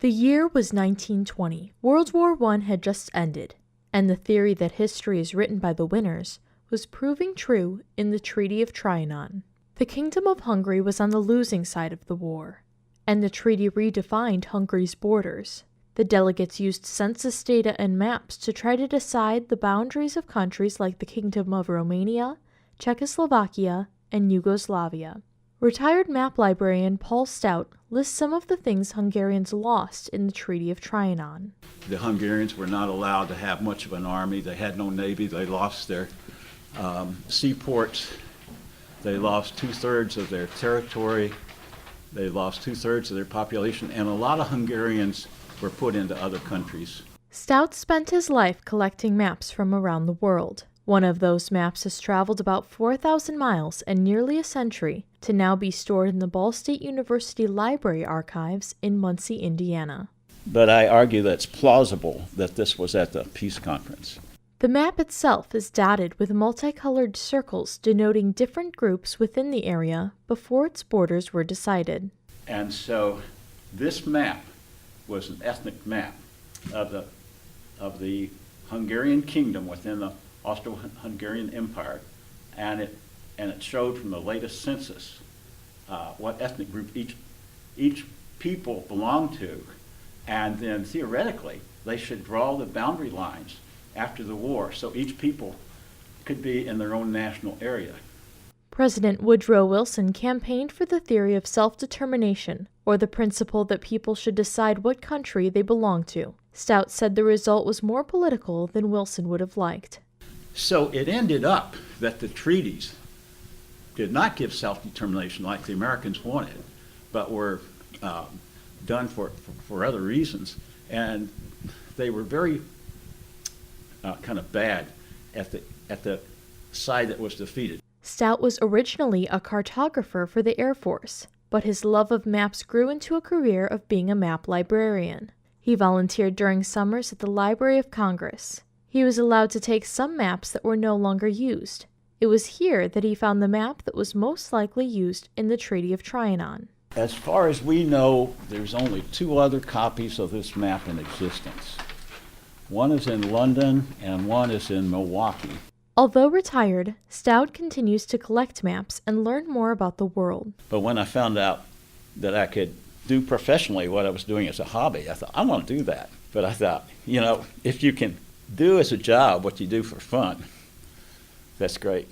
The year was 1920. World War I had just ended, and the theory that history is written by the winners was proving true in the Treaty of Trianon. The Kingdom of Hungary was on the losing side of the war, and the treaty redefined Hungary's borders. The delegates used census data and maps to try to decide the boundaries of countries like the Kingdom of Romania, Czechoslovakia, and Yugoslavia. Retired map librarian Paul Stout lists some of the things Hungarians lost in the Treaty of Trianon. The Hungarians were not allowed to have much of an army. They had no navy. They lost their seaports. They lost 2/3 of their territory. They lost 2/3 of their population, and a lot of Hungarians were put into other countries. Stout spent his life collecting maps from around the world. One of those maps has traveled about 4,000 miles and nearly a century to now be stored in the Ball State University Library archives in Muncie, Indiana. But I argue that it's plausible that this was at the peace conference. The map itself is dotted with multicolored circles denoting different groups within the area before its borders were decided. And so this map was an ethnic map of the Hungarian kingdom within the Austro-Hungarian Empire, and it showed from the latest census what ethnic group each people belonged to, and then theoretically they should draw the boundary lines after the war so each people could be in their own national area. President Woodrow Wilson campaigned for the theory of self-determination, or the principle that people should decide what country they belong to. Stout said the result was more political than Wilson would have liked. So it ended up that the treaties did not give self-determination like the Americans wanted, but were done for other reasons. And they were very kind of bad at the side that was defeated. Stout was originally a cartographer for the Air Force, but his love of maps grew into a career of being a map librarian. He volunteered during summers at the Library of Congress. He was allowed to take some maps that were no longer used. It was here that he found the map that was most likely used in the Treaty of Trianon. As far as we know, there's only 2 other copies of this map in existence. One is in London and one is in Milwaukee. Although retired, Stout continues to collect maps and learn more about the world. But when I found out that I could do professionally what I was doing as a hobby, I thought, I want to do that. But I thought, if you can do as a job what you do for fun, that's great.